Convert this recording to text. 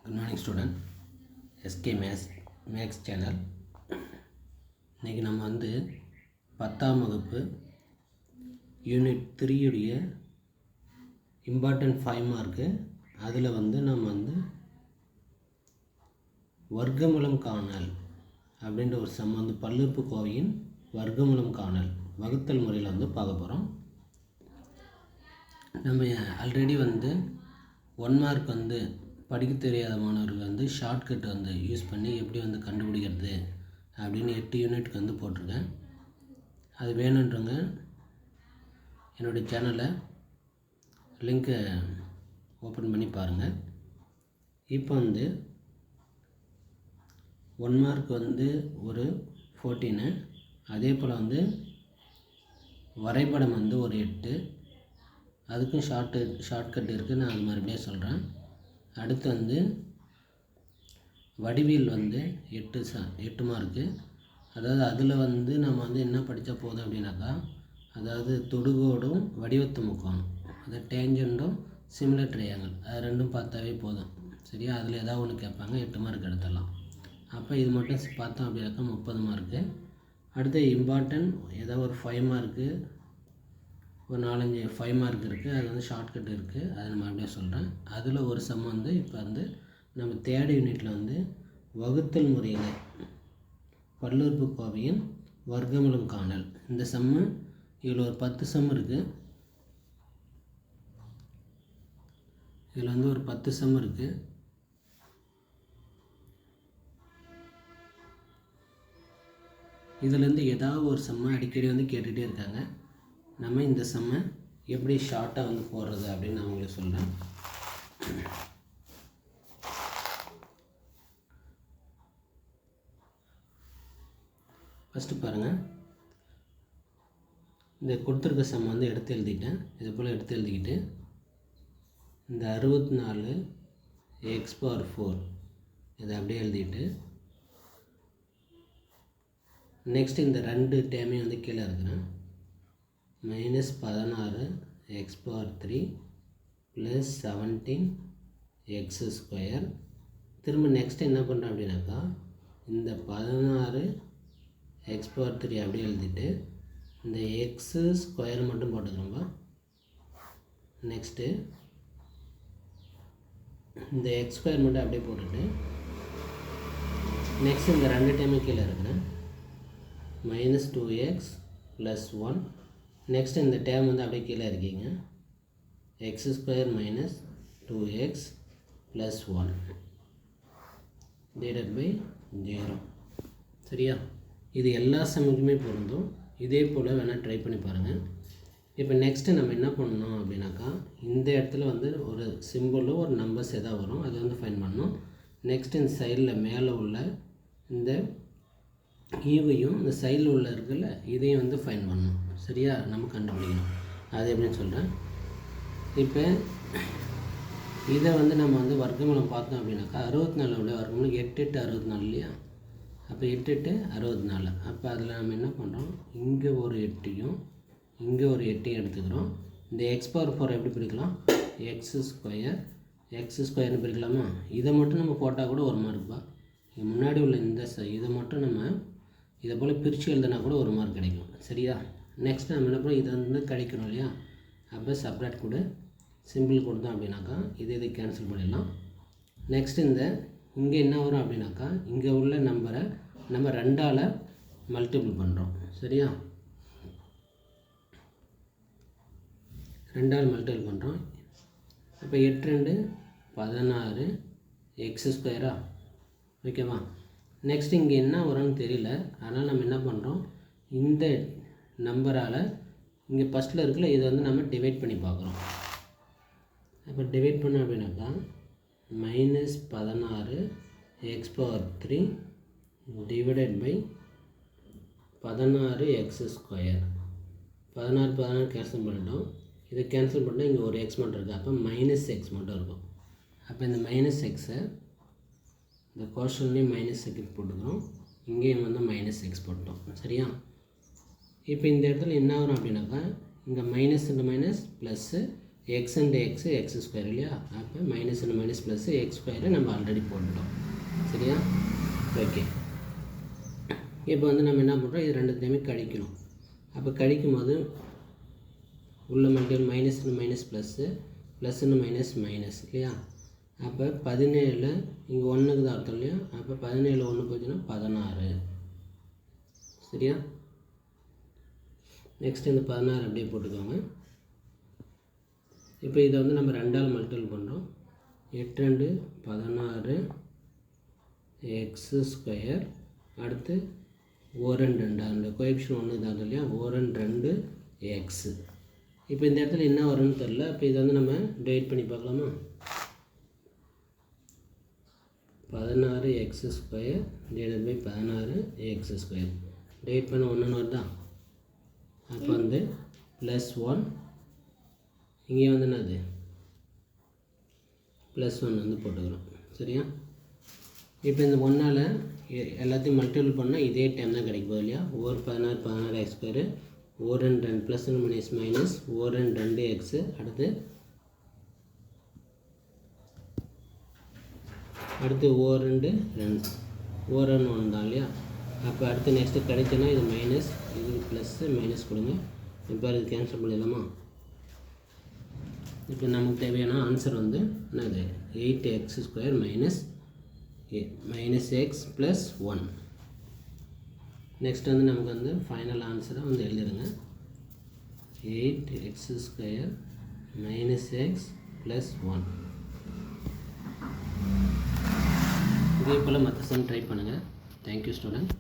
Good morning student. SK maths channel. இன்றைக்கி நம்ம வந்து 10ஆம் வகுப்பு யூனிட் 3 உடைய இம்பார்ட்டன்ட் 5 மார்க்கு அதில் வந்து நம்ம வந்து வர்க்கமூலம் காணல் அப்படின்ற ஒரு சம் வந்து பல்லுறுப்புக்கோவையின் வர்க்கமூலம் காணல் வகுத்தல் முறையில் வந்து பார்க்க போகிறோம். நம்ம ஆல்ரெடி வந்து 1 மார்க் வந்து படிக்க தெரியாத மாணவர்கள் வந்து ஷார்ட்கட் வந்து யூஸ் பண்ணி எப்படி வந்து கண்டுபிடிக்கிறது அப்படின்னு 8 யூனிட்க்கு வந்து போட்டிருக்கேன். அது வேணுன்றவங்க என்னுடைய சேனலை லிங்க்கை ஓப்பன் பண்ணி பாருங்கள். இப்போ வந்து 1 மார்க் வந்து ஒரு 14, அதே போல் வந்து வரைபடம் வந்து ஒரு 8, அதுக்கும் ஷார்ட்கட் இருக்குது. நான் அது மறுபடியும் சொல்கிறேன். அடுத்து வந்து வடிவியல் வந்து 8 மார்க்கு. அதாவது அதில் வந்து நம்ம வந்து என்ன படித்தா போதும் அப்படின்னாக்கா, அதாவது தொடுகோடும் வடிவத்து முக்கோணம், அதாவது டேஞ்சண்டும் சிமிலர் ட்ரையாங்கிள், அது ரெண்டும் பார்த்தாவே போதும். சரியா? அதில் ஏதாவது ஒன்று கேட்பாங்க, 8 மார்க் எடுத்துடலாம். அப்போ இது மட்டும் பார்த்தோம் அப்படின்னாக்கா 30 மார்க்கு. அடுத்து இம்பார்ட்டன்ட் ஏதாவது ஒரு 5 மார்க்கு, ஒரு 4-5 5 மார்க் இருக்குது. அது வந்து ஷார்ட்கட் இருக்குது, அதை நான் மறுபடியும் சொல்கிறேன். அதில் ஒரு சம் வந்து இப்போ வந்து நம்ம 3rd யூனிட்டில் வந்து வகுத்தல் முறையில் பல்லுறுப்புக்கோவையின் வர்க்கமூலம் காணல். இந்த சம்மு இதில் ஒரு 10 சம் இருக்குது. இதில் வந்து ஒரு 10 சம் இருக்குது. இதிலேருந்து ஏதாவது ஒரு சம்மை அடிக்கடி வந்து கேட்டுகிட்டே இருக்காங்க. நம்ம இந்த சம்மை எப்படி ஷார்ட்டாக வந்து போடுறது அப்படின்னு நான் உங்களுக்கு சொல்கிறேன். ஃபஸ்ட்டு பாருங்கள், இந்த கொடுத்துருக்க சம் வந்து எடுத்து எழுதிட்டேன். இது போல் எடுத்து எழுதிக்கிட்டு இந்த 64 x⁴ இதை அப்படியே எழுதிட்டு நெக்ஸ்ட் இந்த 2 டேமையும் வந்து கீழே இருக்கிறேன். -16 x⁴ + 17 x². திரும்ப நெக்ஸ்ட் என்ன பண்ணுறேன் அப்படின்னாக்கா, இந்த 16 x⁴ அப்படியே எழுதிட்டு இந்த x² மட்டும் போட்டுக்கிறோம்பா. நெக்ஸ்ட்டு இந்த x² மட்டும் அப்படியே போட்டுட்டு நெக்ஸ்ட் இந்த 2 டைமும் கீழே இருக்கிறேன். -2x + 1. நெக்ஸ்ட் இந்த டேம் வந்து அப்படியே கீழே இருக்கீங்க. x² - 2x + 1 /0. சரியா? இது எல்லா சமயத்துமே பொருந்தும். இதே போல் வேணால் ட்ரை பண்ணி பாருங்கள். இப்போ நெக்ஸ்ட்டு நம்ம என்ன பண்ணணும் அப்படின்னாக்கா, இந்த இடத்துல வந்து ஒரு சிம்பிளோ ஒரு நம்பர்ஸ் எதாவது வரும், அதை வந்து ஃபைண்ட் பண்ணணும். நெக்ஸ்ட் இந்த சைடில் மேலே உள்ள இந்த ஈவையும் இந்த சைடில் உள்ள இருக்குல்ல இதையும் வந்து ஃபைண்ட் பண்ணணும். சரியா? நம்ம கண்டுபிடிக்கணும். அது எப்படின்னு சொல்கிறேன். இப்போ இதை வந்து நம்ம வந்து வர்க்கமூலம் பார்த்தோம் அப்படின்னாக்கா 64 வர்க்கமூலம் 8 8 64 இல்லையா? அப்போ 8 8 64. அப்போ அதில் நம்ம என்ன பண்ணுறோம், இங்கே ஒரு 8யும் இங்கே ஒரு 8யும் எடுத்துக்கிறோம். இந்த x⁴ எப்படி பிரிக்கலாம், x² பிரிக்கலாமா? இதை மட்டும் நம்ம போட்டால் கூட 1 மார்க்குப்பா. முன்னாடி உள்ள இந்த இதை மட்டும் நம்ம இதை போல் பிரித்து எழுதுனா கூட 1 மார்க் கிடைக்கும். சரியா? நெக்ஸ்ட் நம்ம என்ன பண்ணோம், இதை வந்து கழிக்கணும் இல்லையா? அப்போ செப்ரேட் கூட சிம்பிள் கொடுத்தோம் அப்படின்னாக்கா இதை கேன்சல் பண்ணிடலாம். நெக்ஸ்ட் இந்த இங்கே என்ன வரும் அப்படின்னாக்கா, இங்கே உள்ள நம்பரை நம்ம 2ஆல் மல்டிபிள் பண்ணுறோம். சரியா? 2ஆல் மல்டிபிள் பண்ணுறோம். இப்போ 8 2 16 x². ஓகேவா? நெக்ஸ்ட் இங்கே என்ன வரும்னு தெரியல, அதனால் நம்ம என்ன பண்ணுறோம், இந்த நம்பரால் இங்கே ஃபஸ்ட்டில் இருக்குல்ல இதை வந்து நம்ம டிவைட் பண்ணி பார்க்குறோம். இப்போ டிவைட் பண்ணோம் அப்படின்னாக்கா -16 x⁴ / 16 x². 16 கேன்சல் பண்ணிட்டோம். இதை கேன்சல் பண்ணிட்டால் இங்கே ஒரு x மட்டும் இருக்குது. அப்போ -x மட்டும் இருக்கும். அப்போ இந்த -xஐ இந்த கோஷன்லேயும் -x போட்டுக்கிறோம், இங்கேயும் வந்து -x போட்டோம். சரியா? இப்போ இந்த இடத்துல என்ன வரும் அப்படின்னாக்கா, இங்கே minus plus x and x x square இல்லையா, அப்போ minus and minus plus x ஸ்கொயரை நம்ம ஆல்ரெடி போட்டுட்டோம். சரியா? ஓகே. இப்போ வந்து நம்ம என்ன பண்ணுறோம், இது ரெண்டுத்தையுமே கழிக்கணும். அப்போ கழிக்கும் போது உள்ள multiple minus and minus plus plus and minus minus இல்லையா. அப்போ 17 இங்கே ஒன்றுக்கு தான் அர்த்தம் இல்லையா. அப்போ 17 ஒன்று போச்சுன்னா 16. சரியா? நெக்ஸ்ட் இந்த 16 அப்படியே போட்டுக்கோங்க. இப்போ இதை வந்து நம்ம 2ஆல் மல்டிபிள் பண்ணுறோம். 8 2 16 எக்ஸு ஸ்கொயர், அடுத்து 1 2 அந்த கோஎஃபிஷியன்ட் ஒன்று தான் இல்லையா, 1 2 எக்ஸு. இப்போ இந்த இடத்துல என்ன வரும்னு தெரில. இப்போ இதை வந்து நம்ம டிவைட் பண்ணி பார்க்கலாமா. 16 x square divide by 16 x square divide பண்ண 1 வருதா. அப்போ வந்து +1, இங்கே வந்து என்னது +1 வந்து போட்டுக்கிறோம். சரியா? இப்போ இந்த 1ஆல் எல்லாத்தையும் மல்டிபிள் பண்ணால் இதே டைம் தான் கிடைக்கும் இல்லையா. 16 X square, 1 2 plus minus minus 1 2 x, அடுத்து 1 2 1 1 தான் இல்லையா. அப்போ அடுத்து நெக்ஸ்ட்டு கிடைச்சுன்னா இது மைனஸ், இது ப்ளஸ்ஸு மைனஸ் கொடுங்க. இப்போ இது கேன்சல் பண்ணிடலாமா. இப்போ நமக்கு தேவையான ஆன்சர் வந்து என்னது 8x square minus X plus 1. Next வந்து நமக்கு வந்து ஃபைனல் ஆன்சரை வந்து எழுதிடுங்க. 8x square minus X plus 1. இதே போல் மற்ற சம் ட்ரை பண்ணுங்கள். Thank you student.